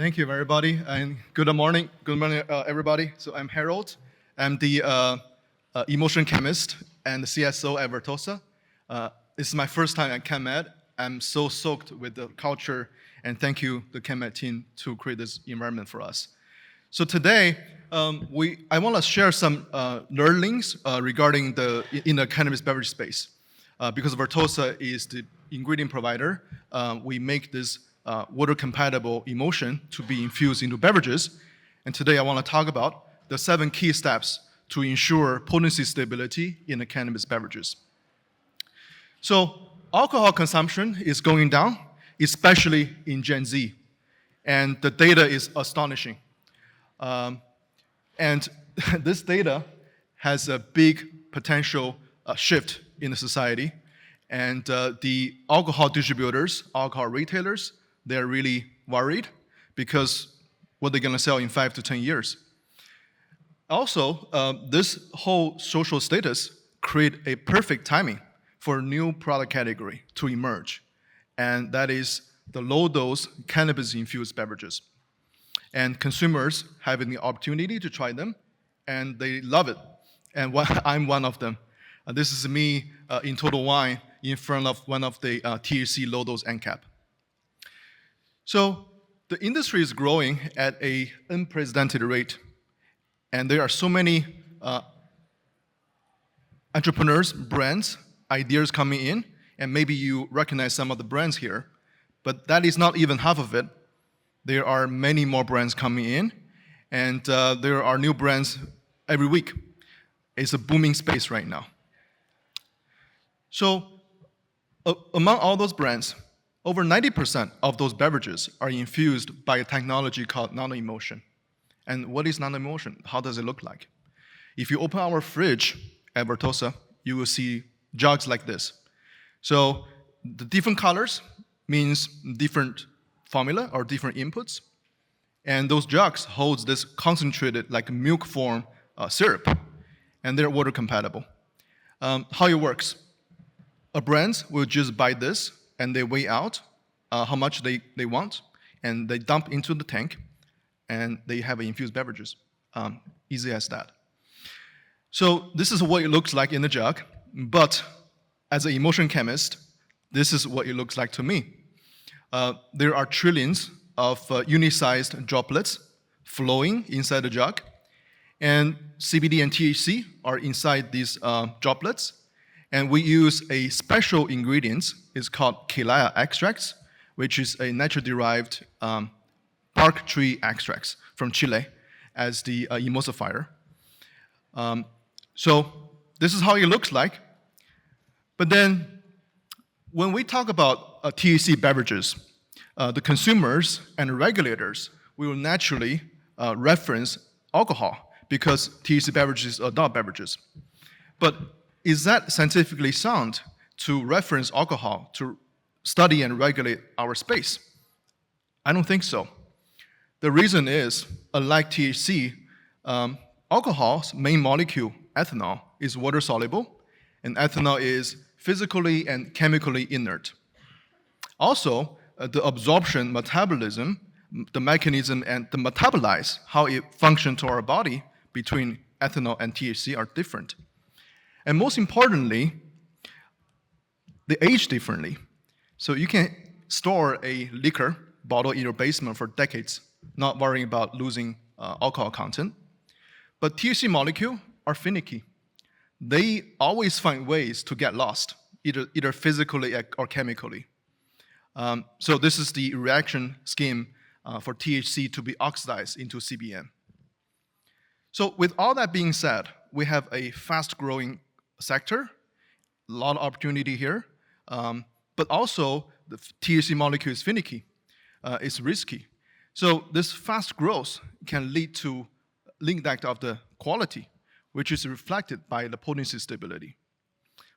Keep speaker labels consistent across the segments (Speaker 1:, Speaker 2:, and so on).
Speaker 1: Thank you, everybody, and good morning, everybody. So I'm Harold. I'm the emulsion chemist and the CSO at Vertosa. This is my first time at CannMed. I'm so soaked with the culture, and thank you, the CannMed team, to create this environment for us. So today, I want to share some learnings regarding in the cannabis beverage space. Because Vertosa is the ingredient provider, we make this water-compatible emulsion to be infused into beverages. And today I want to talk about the 7 key steps to ensure potency stability in the cannabis beverages. So alcohol consumption is going down, especially in Gen Z. And the data is astonishing. And this data has a big potential shift in the society. And the alcohol distributors, alcohol retailers, they're really worried because what they're going to sell in 5 to 10 years. Also, this whole social status create a perfect timing for a new product category to emerge, and that is the low-dose cannabis-infused beverages. And consumers having the opportunity to try them, and they love it. And I'm one of them. This is me in Total Wine in front of one of the THC low-dose end cap. So the industry is growing at an unprecedented rate, and there are so many entrepreneurs, brands, ideas coming in, and maybe you recognize some of the brands here, but that is not even half of it. There are many more brands coming in, and there are new brands every week. It's a booming space right now. So among all those brands, over 90% of those beverages are infused by a technology called Nanoemulsion. And what is Nanoemulsion? How does it look like? If you open our fridge at Vertosa, you will see jugs like this. So the different colors means different formula or different inputs. And those jugs hold this concentrated, like milk form syrup, and they're water compatible. How it works? A brand will just buy this, and they weigh out how much they want, and they dump into the tank, and they have infused beverages. Easy as that. So this is what it looks like in the jug, but as an emulsion chemist, this is what it looks like to me. There are trillions of uni-sized droplets flowing inside the jug, and CBD and THC are inside these droplets. And we use a special ingredient. It's called Kilea extracts, which is a naturally-derived bark tree extracts from Chile as the emulsifier. So this is how it looks like. But then when we talk about THC beverages, the consumers and regulators will naturally reference alcohol because THC beverages are adult beverages. But is that scientifically sound to reference alcohol to study and regulate our space? I don't think so. The reason is, unlike THC, alcohol's main molecule, ethanol, is water soluble, and ethanol is physically and chemically inert. Also, the absorption metabolism, the mechanism and the metabolize, how it functions to our body between ethanol and THC are different. And most importantly, they age differently. So you can store a liquor bottle in your basement for decades, not worrying about losing alcohol content. But THC molecules are finicky. They always find ways to get lost, either physically or chemically. So this is the reaction scheme for THC to be oxidized into CBN. So with all that being said, we have a fast-growing sector, a lot of opportunity here, but also the THC molecule is finicky, it's risky. So this fast growth can lead to impact of the quality, which is reflected by the potency stability.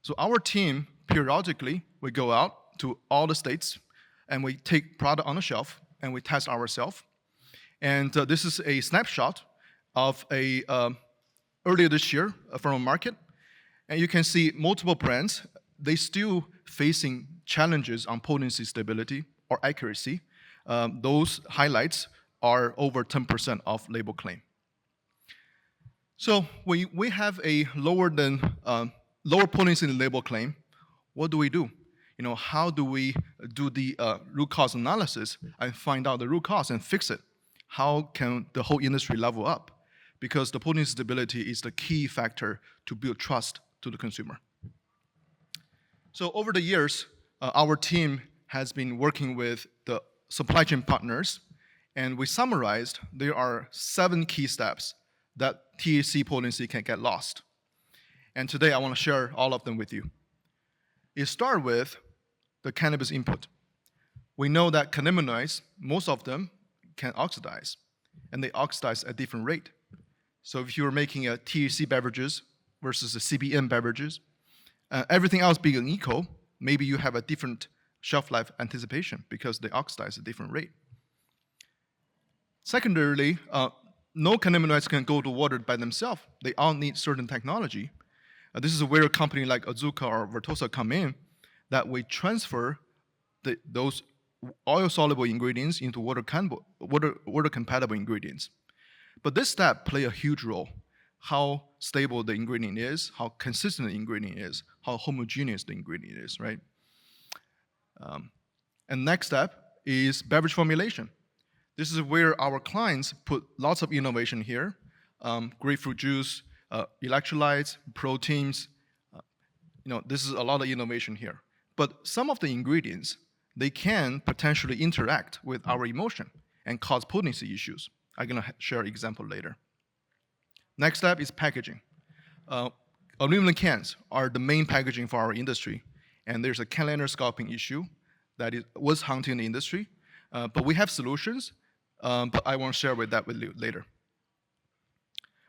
Speaker 1: So our team, periodically, we go out to all the states, and we take product on the shelf, and we test ourselves. And this is a snapshot of earlier this year from a market. And you can see multiple brands, they still facing challenges on potency stability or accuracy. Those highlights are over 10% of label claim. So we have a lower potency in the label claim. What do we do? How do we do the root cause analysis and find out the root cause and fix it? How can the whole industry level up? Because the potency stability is the key factor to build trust to the consumer. So over the years, our team has been working with the supply chain partners, and we summarized there are 7 key steps that THC potency can get lost. And today I want to share all of them with you. It starts with the cannabis input. We know that cannabinoids, most of them can oxidize, and they oxidize at a different rate. So if you're making a THC beverages versus a CBN beverages, everything else being equal, maybe you have a different shelf life anticipation because they oxidize at a different rate. Secondarily, no cannabinoids can go to water by themselves. They all need certain technology. This is where a company like Azuka or Vertosa come in, that we transfer those oil-soluble ingredients into water-compatible ingredients. But this step plays a huge role. How stable the ingredient is, how consistent the ingredient is, how homogeneous the ingredient is, right? And next step is beverage formulation. This is where our clients put lots of innovation here. Grapefruit juice, electrolytes, proteins. This is a lot of innovation here. But some of the ingredients, they can potentially interact with our emulsion and cause potency issues. I'm going to share an example later. Next step is packaging. Aluminum cans are the main packaging for our industry, and there's a can liner scalping issue that was haunting the industry. But we have solutions, but I won't share that with you later.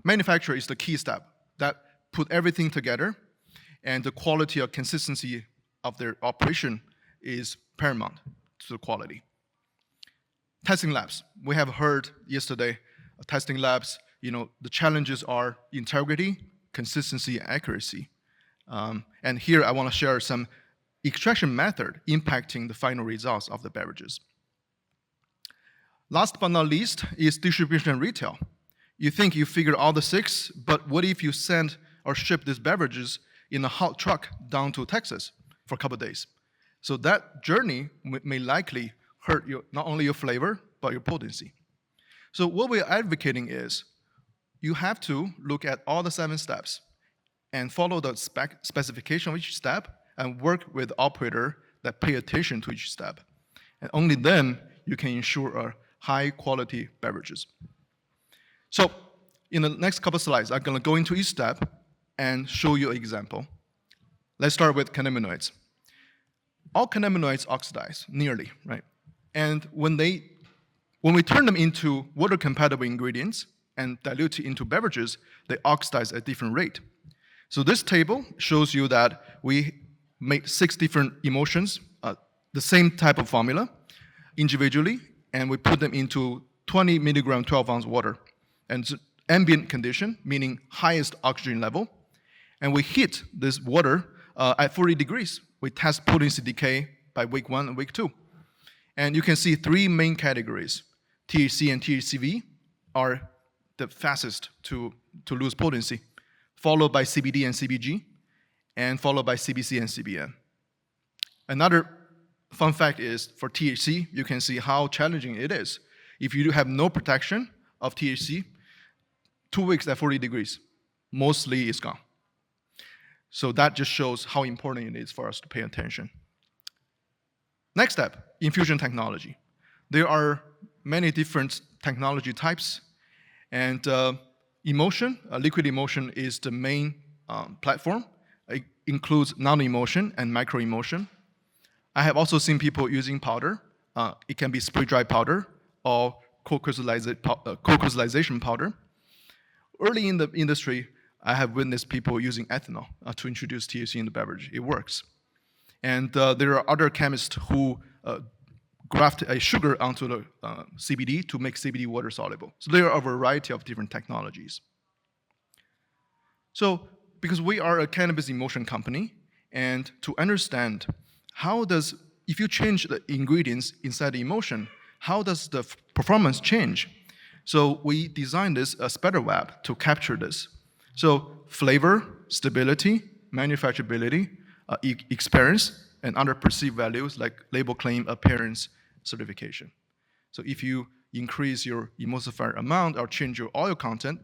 Speaker 1: Manufacture is the key step that put everything together, and the quality or consistency of their operation is paramount to the quality. Testing labs. We have heard yesterday, testing labs, the challenges are integrity, consistency, and accuracy. And here I want to share some extraction method impacting the final results of the beverages. Last but not least is distribution and retail. You think you figured all the 6, but what if you send or ship these beverages in a hot truck down to Texas for a couple of days? So that journey may likely hurt not only your flavor, but your potency. So what we're advocating is you have to look at all the 7 steps and follow the specification of each step and work with the operator that pay attention to each step. And only then you can ensure a high quality beverages. So in the next couple of slides, I'm going to go into each step and show you an example. Let's start with cannabinoids. All cannabinoids oxidize, nearly, right? And when we turn them into water-compatible ingredients and dilute it into beverages, they oxidize at a different rate. So this table shows you that we made 6 different emulsions, the same type of formula, individually, and we put them into 20 milligram 12-ounce water. And it's ambient condition, meaning highest oxygen level. And we heat this water at 40 degrees. We test potency decay by week 1 and week 2. And you can see 3 main categories. THC and THCV are the fastest to lose potency, followed by CBD and CBG, and followed by CBC and CBN. Another fun fact is for THC, you can see how challenging it is. If you have no protection of THC, 2 weeks at 40 degrees, mostly it's gone. So that just shows how important it is for us to pay attention. Next step, infusion technology. There are many different technology types, and emulsion, liquid emulsion is the main platform. It includes nanoemulsion and microemulsion. I have also seen people using powder. It can be spray-dried powder or co-crystallization powder. Early in the industry, I have witnessed people using ethanol to introduce THC in the beverage. It works. And there are other chemists who graft a sugar onto the CBD to make CBD water soluble. So there are a variety of different technologies. So because we are a cannabis emulsion company, and to understand if you change the ingredients inside the emulsion, how does the performance change? So we designed this spider web to capture this. So flavor, stability, manufacturability, experience, and other perceived values like label claim, appearance, certification. So if you increase your emulsifier amount or change your oil content,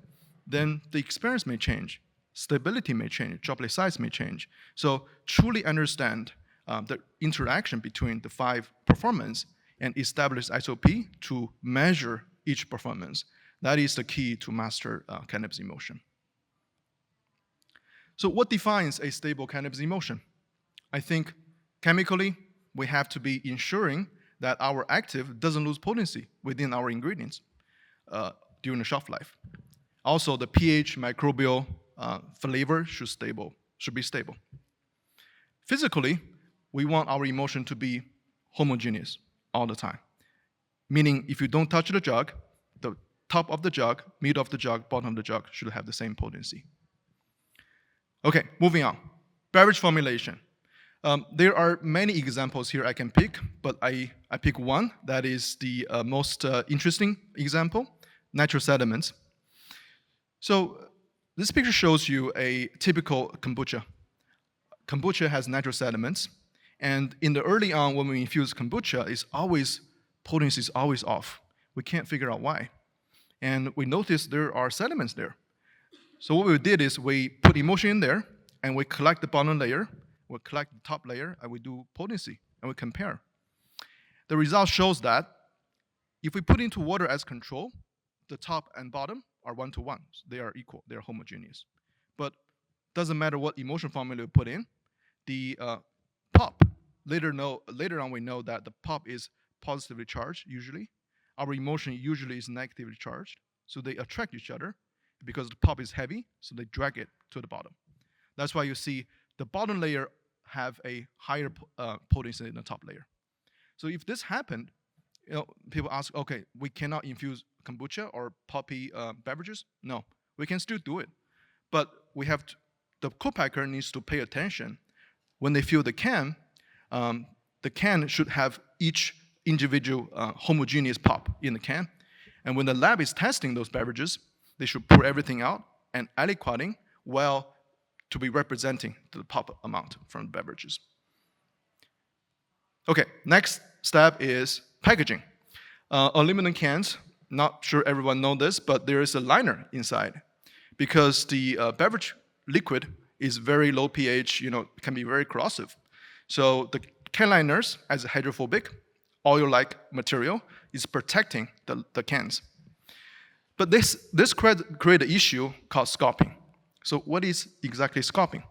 Speaker 1: then the experience may change, stability may change, droplet size may change. So truly understand the interaction between the 5 performance and establish SOP to measure each performance. That is the key to master cannabis emulsion. So what defines a stable cannabis emulsion? I think chemically, we have to be ensuring that our active doesn't lose potency within our ingredients during the shelf life. Also, the pH, microbial flavor should be stable. Physically, we want our emulsion to be homogeneous all the time. Meaning, if you don't touch the jug, the top of the jug, middle of the jug, bottom of the jug should have the same potency. Okay, moving on. Beverage formulation. There are many examples here I can pick, but I pick one that is the most interesting example, natural sediments. So this picture shows you a typical kombucha. Kombucha has natural sediments, and in the early on when we infuse kombucha, potency is always off. We can't figure out why. And we noticed there are sediments there. So what we did is we put emulsion in there, and we collect the bottom layer, we collect the top layer, and we do potency, and we compare. The result shows that if we put into water as control, the top and bottom are 1-to-1. They are equal, they are homogeneous. But doesn't matter what emulsion formula we put in, the pop, later on we know that the pop is positively charged usually. Our emulsion usually is negatively charged, so they attract each other. Because the pop is heavy, so they drag it to the bottom. That's why you see the bottom layer have a higher potency than the top layer. So if this happened, people ask, okay, we cannot infuse kombucha or poppy beverages? No, we can still do it. But the co-packer needs to pay attention. When they fill the can should have each individual homogeneous pop in the can. And when the lab is testing those beverages, they should pour everything out and aliquoting well to be representing the pop amount from the beverages. Okay, next step is packaging. Aluminum cans, not sure everyone knows this, but there is a liner inside because the beverage liquid is very low pH, can be very corrosive. So the can liners, as a hydrophobic, oil-like material, is protecting the cans. But this creates an issue called sculpting. So what is exactly sculpting?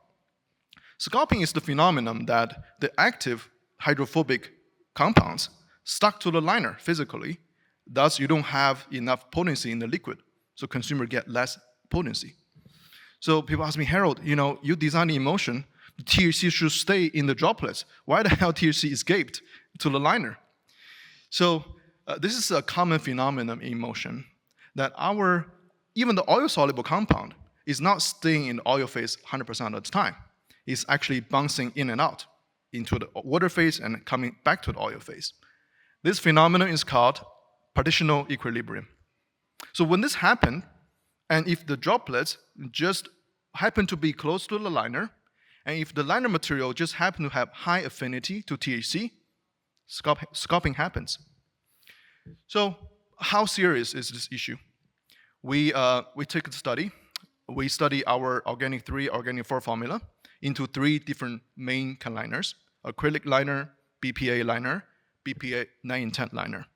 Speaker 1: Sculpting is the phenomenon that the active hydrophobic compounds stuck to the liner physically. Thus, you don't have enough potency in the liquid, so consumer get less potency. So people ask me, Harold, you design the emulsion, the THC should stay in the droplets. Why the hell THC escaped to the liner? So this is a common phenomenon in emulsion, that even the oil-soluble compound is not staying in the oil phase 100% of the time. It's actually bouncing in and out into the water phase and coming back to the oil phase. This phenomenon is called partitional equilibrium. So when this happens, and if the droplets just happen to be close to the liner, and if the liner material just happen to have high affinity to THC, sculpting happens. So how serious is this issue? We take a study. We study our organic 3, organic 4 formula into 3 different main can liners: acrylic liner, BPA liner, BPA 9 intent liner.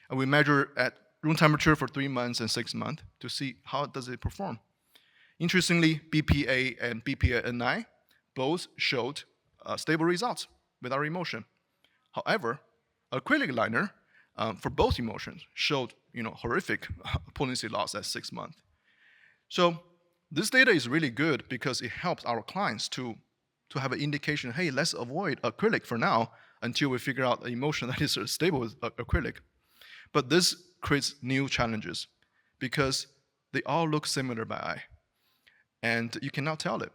Speaker 1: And we measure at room temperature for 3 months and 6 months to see how does it perform. Interestingly, BPA and BPA 9 both showed stable results with our emulsion. However, acrylic liner for both emulsions showed horrific potency loss at 6 months. So this data is really good because it helps our clients to have an indication, hey, let's avoid acrylic for now until we figure out an emulsion that is stable with acrylic. But this creates new challenges because they all look similar by eye, and you cannot tell it.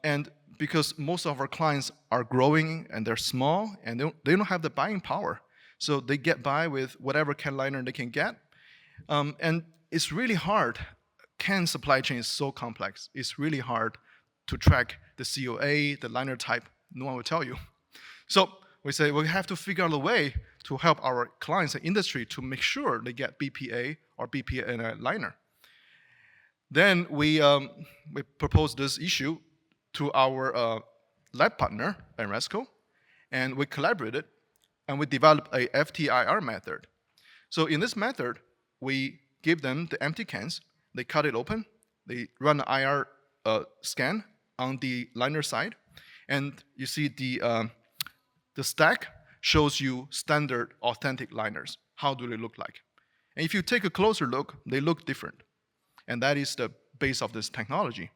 Speaker 1: And because most of our clients are growing and they're small and they don't have the buying power, So they get by with whatever can liner they can get. And it's really hard. Can supply chain is so complex. It's really hard to track the COA, the liner type. No one will tell you. So we say we have to figure out a way to help our clients and industry to make sure they get BPA or BPA in a liner. Then we proposed this issue to our lab partner, Enresco, and we collaborated, and we developed a FTIR method. So in this method, we give them the empty cans, they cut it open, they run an IR scan on the liner side, and you see the stack shows you standard authentic liners. How do they look like? And if you take a closer look, they look different. And that is the base of this technology.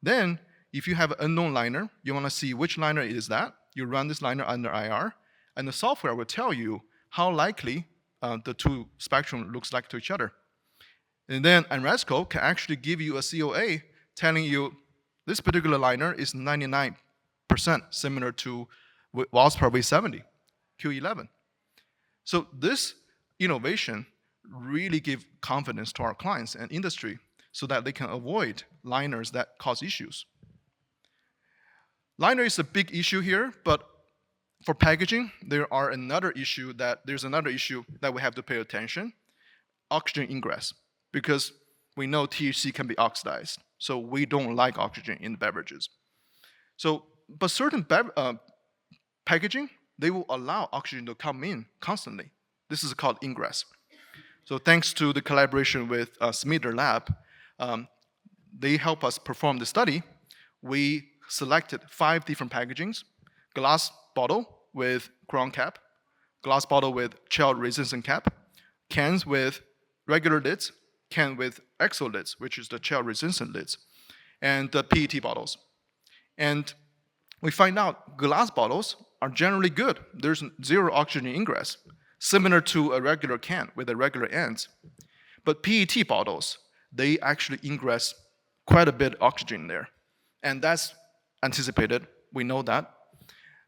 Speaker 1: Then, if you have an unknown liner, you want to see which liner it is that, you run this liner under IR, and the software will tell you how likely the two spectrum looks like to each other. And then Enresco can actually give you a COA telling you this particular liner is 99% similar to Valspar V70, Q11. So this innovation really give confidence to our clients and industry so that they can avoid liners that cause issues. Liner is a big issue here, but for packaging, there's another issue that we have to pay attention, oxygen ingress, because we know THC can be oxidized, so we don't like oxygen in the beverages. So, but certain packaging, they will allow oxygen to come in constantly. This is called ingress. So thanks to the collaboration with Smither Lab, they help us perform the study. We selected 5 different packagings: glass bottle with crown cap, glass bottle with child-resistant cap, cans with regular lids, can with exo lids, which is the child-resistant lids, and the PET bottles. And we find out glass bottles are generally good. There's 0 oxygen ingress, similar to a regular can with a regular ends. But PET bottles, they actually ingress quite a bit of oxygen there. And that's anticipated, we know that.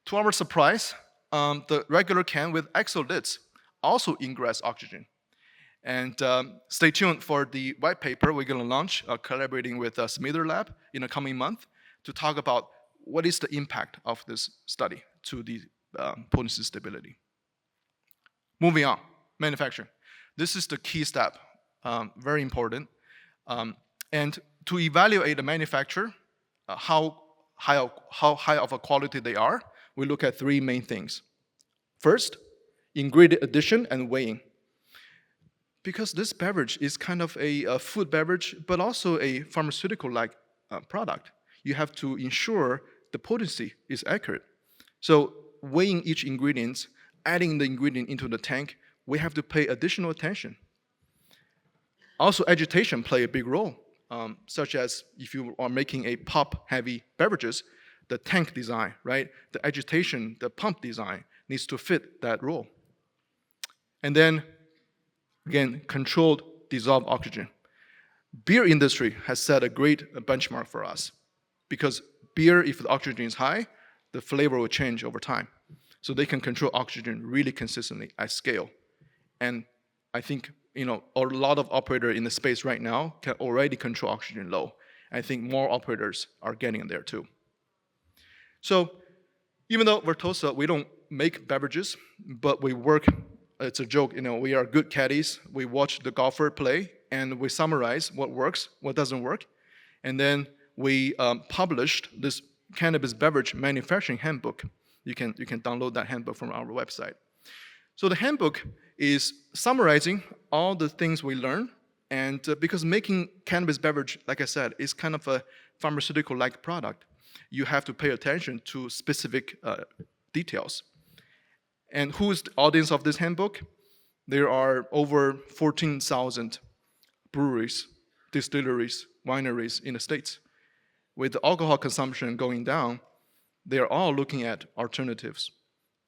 Speaker 1: To our surprise, the regular can with exo lids also ingress oxygen. And stay tuned for the white paper we're gonna launch, collaborating with Smither Lab in the coming month to talk about what is the impact of this study to the potency stability. Moving on, manufacturing. This is the key step, very important. And to evaluate the manufacturer, how high of a quality they are, we look at 3 main things. First, ingredient addition and weighing. Because this beverage is kind of a food beverage, but also a pharmaceutical-like product, you have to ensure the potency is accurate. So weighing each ingredient, adding the ingredient into the tank, we have to pay additional attention. Also, agitation play a big role, such as if you are making a pop-heavy beverages, the tank design, right? The agitation, the pump design needs to fit that role. And then, again, controlled dissolved oxygen. Beer industry has set a great benchmark for us because beer, if the oxygen is high, the flavor will change over time. So they can control oxygen really consistently at scale. And I think, a lot of operators in the space right now can already control oxygen low. I think more operators are getting there too. So even though Vertosa, we don't make beverages, but we work, it's a joke, we are good caddies. We watch the golfer play and we summarize what works, what doesn't work. And then we published this Cannabis Beverage Manufacturing Handbook. You can download that handbook from our website. So the handbook is summarizing all the things we learn, and because making cannabis beverage, like I said, is kind of a pharmaceutical-like product, you have to pay attention to specific details. And who is the audience of this handbook? There are over 14,000 breweries, distilleries, wineries in the States. With the alcohol consumption going down, they are all looking at alternatives.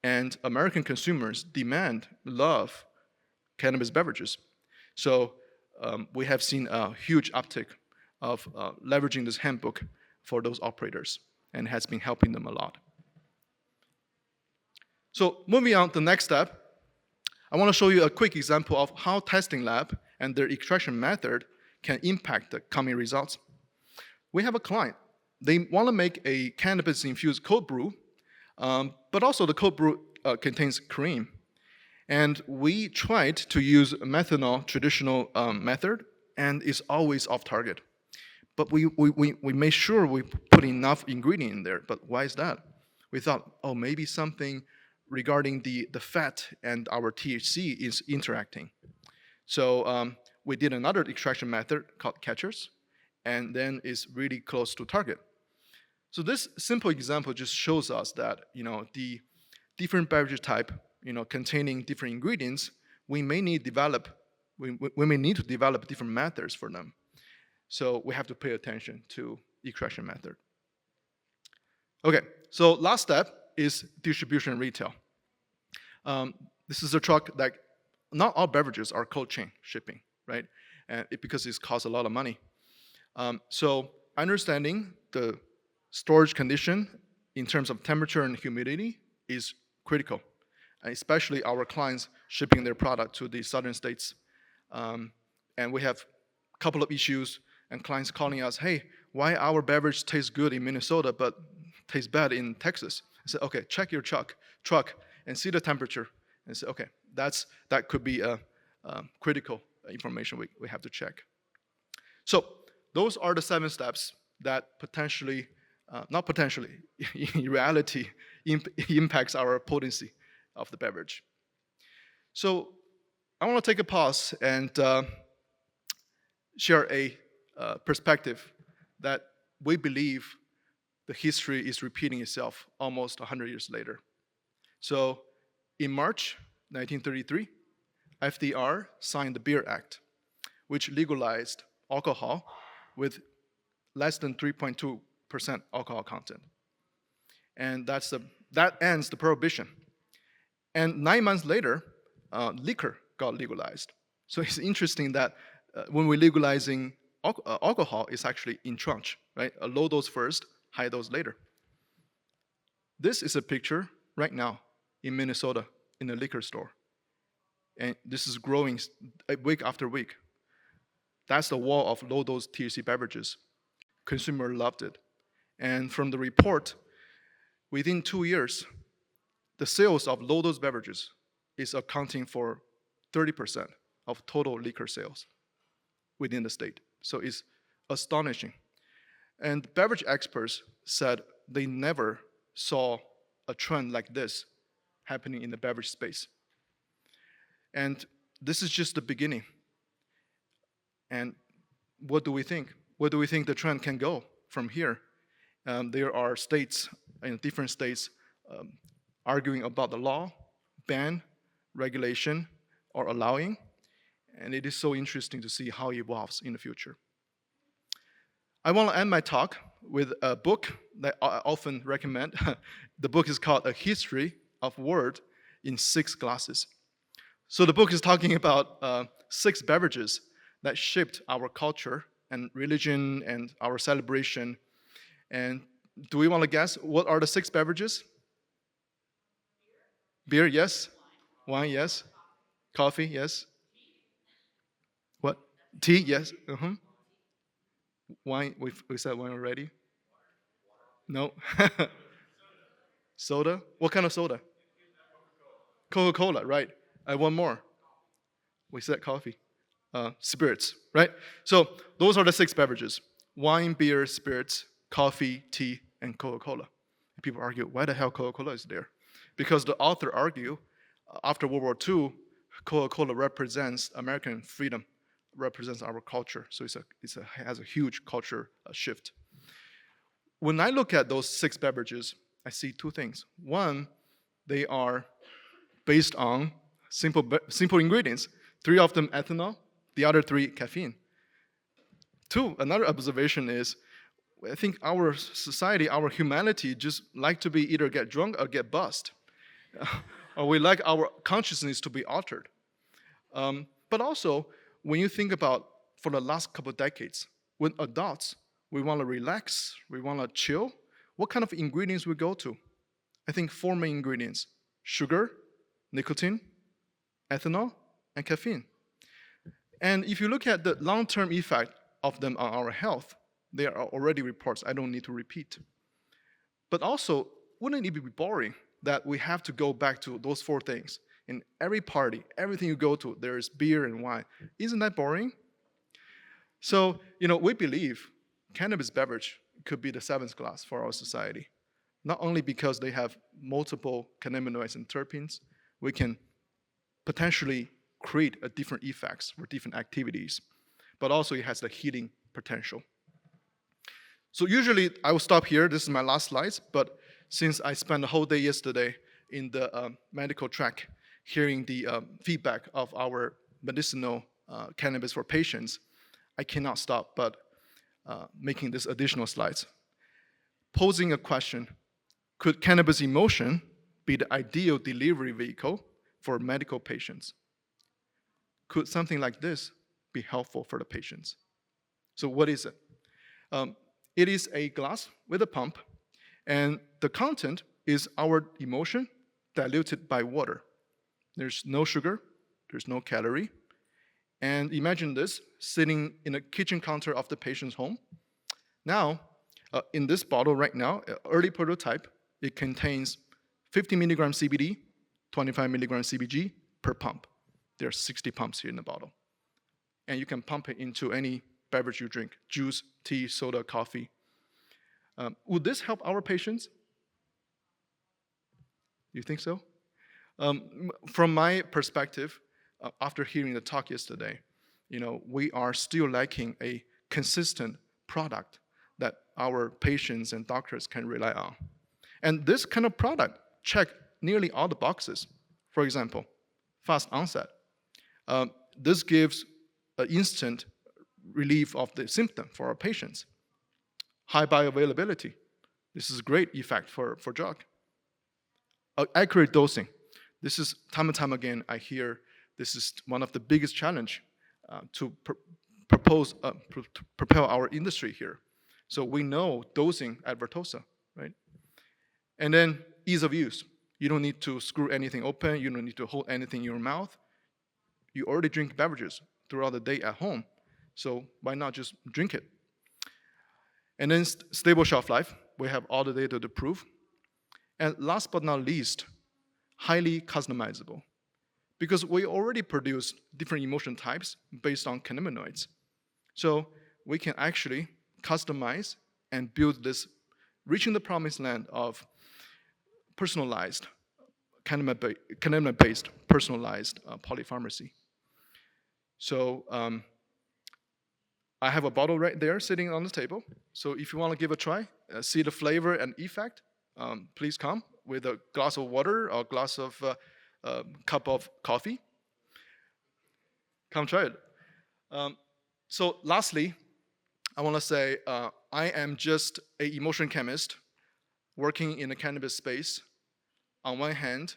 Speaker 1: And American consumers love cannabis beverages. So we have seen a huge uptick of leveraging this handbook for those operators, and has been helping them a lot. So moving on to the next step, I want to show you a quick example of how testing lab and their extraction method can impact the coming results. We have a client. They want to make a cannabis-infused cold brew, but also the cold brew contains cream. And we tried to use methanol traditional method, and it's always off target. But we made sure we put enough ingredient in there. But why is that? We thought, oh, maybe something regarding the fat and our THC is interacting. So we did another extraction method called catchers, and then it's really close to target. So this simple example just shows us that the different beverage type, containing different ingredients, we may need to develop different methods for them. So we have to pay attention to extraction method. Okay, so last step is distribution and retail. This is a truck that not all beverages are cold chain shipping, right? And because it costs a lot of money. So understanding the storage condition in terms of temperature and humidity is critical, especially our clients shipping their product to the southern states. And we have a couple of issues and clients calling us, hey, why our beverage tastes good in Minnesota but tastes bad in Texas? I said, okay, check your truck and see the temperature. And say, okay, that could be a critical information we have to check. So those are the 7 steps that potentially, not potentially, in reality, impacts our potency of the beverage. So I want to take a pause and share a perspective that we believe the history is repeating itself almost 100 years later. So in March 1933, FDR signed the Beer Act, which legalized alcohol with less than 3.2% alcohol content. And that ends the Prohibition. And 9 months later, liquor got legalized. So it's interesting that when we're legalizing alcohol, it's actually in tranche, right? A low dose first, high dose later. This is a picture right now in Minnesota in a liquor store. And this is growing week after week. That's the wall of low dose THC beverages. Consumer loved it. And from the report, within 2 years, the sales of low dose beverages is accounting for 30% of total liquor sales within the state. So it's astonishing. And beverage experts said they never saw a trend like this happening in the beverage space. And this is just the beginning. And what do we think? Where do we think the trend can go from here? There are states, in different states, arguing about the law, ban, regulation, or allowing. And it is so interesting to see how it evolves in the future. I want to end my talk with a book that I often recommend. The book is called A History of Word in 6 Glasses. So the book is talking about 6 beverages that shaped our culture and religion and our celebration. And do we want to guess what are the 6 beverages? Beer, yes. Wine, yes. Coffee, yes. What? Tea, yes. Wine, we said wine already. No. Soda? What kind of soda? Coca-Cola, right. One more. We said coffee. Spirits, right? So those are the 6 beverages. Wine, beer, spirits, coffee, tea, and Coca-Cola. People argue, why the hell Coca-Cola is there? Because the author argue, after World War II, Coca-Cola represents American freedom, represents our culture. So it has a huge culture shift. When I look at those 6 beverages, I see 2 things. One, they are based on simple ingredients. 3 of them ethanol, the other 3 caffeine. 2, another observation is, I think our society, our humanity just like to be either get drunk or get buzzed. Or we like our consciousness to be altered. But also, when you think about for the last couple of decades, when adults, we want to relax, we want to chill, what kind of ingredients we go to? I think 4 main ingredients: sugar, nicotine, ethanol, and caffeine. And if you look at the long-term effect of them on our health, there are already reports I don't need to repeat. But also, wouldn't it be boring that we have to go back to those 4 things? In every party, everything you go to, there is beer and wine. Isn't that boring? So, we believe cannabis beverage could be the 7th class for our society. Not only because they have multiple cannabinoids and terpenes, we can potentially create a different effects for different activities, but also it has the healing potential. So usually I will stop here. This is my last slides, but since I spent the whole day yesterday in the medical track hearing the feedback of our medicinal cannabis for patients, I cannot stop but making this additional slides. Posing a question, could cannabis emulsion be the ideal delivery vehicle for medical patients? Could something like this be helpful for the patients? So what is it? It is a glass with a pump, and the content is our emulsion diluted by water. There's no sugar, there's no calorie. And imagine this sitting in a kitchen counter of the patient's home. Now, in this bottle right now, early prototype, it contains 50 milligram CBD, 25 milligram CBG per pump. There are 60 pumps here in the bottle. And you can pump it into any beverage you drink, juice, tea, soda, coffee. Would this help our patients? You think so? From my perspective, after hearing the talk yesterday, we are still lacking a consistent product that our patients and doctors can rely on. And this kind of product check nearly all the boxes. For example, fast onset. This gives an instant relief of the symptom for our patients. High bioavailability. This is a great effect for drug. Accurate dosing. This is time and time again I hear this is one of the biggest challenge to propel our industry here. So we know dosing at Vertosa, right? And then ease of use. You don't need to screw anything open. You don't need to hold anything in your mouth. You already drink beverages throughout the day at home. So why not just drink it? And then stable shelf life. We have all the data to prove. And last but not least, highly customizable. Because we already produce different emulsion types based on cannabinoids. So we can actually customize and build this, reaching the promised land of personalized, cannabinoid-based personalized polypharmacy. So I have a bottle right there sitting on the table. So if you want to give a try, see the flavor and effect, please come with a glass of water or a glass of cup of coffee. Come try it. So lastly, I want to say I am just an emulsion chemist working in the cannabis space. On one hand,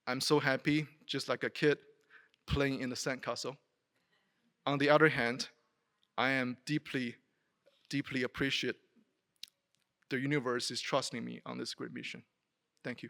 Speaker 1: I'm so happy, just like a kid playing in the sandcastle. On the other hand, I am deeply, deeply appreciate the universe is trusting me on this great mission. Thank you.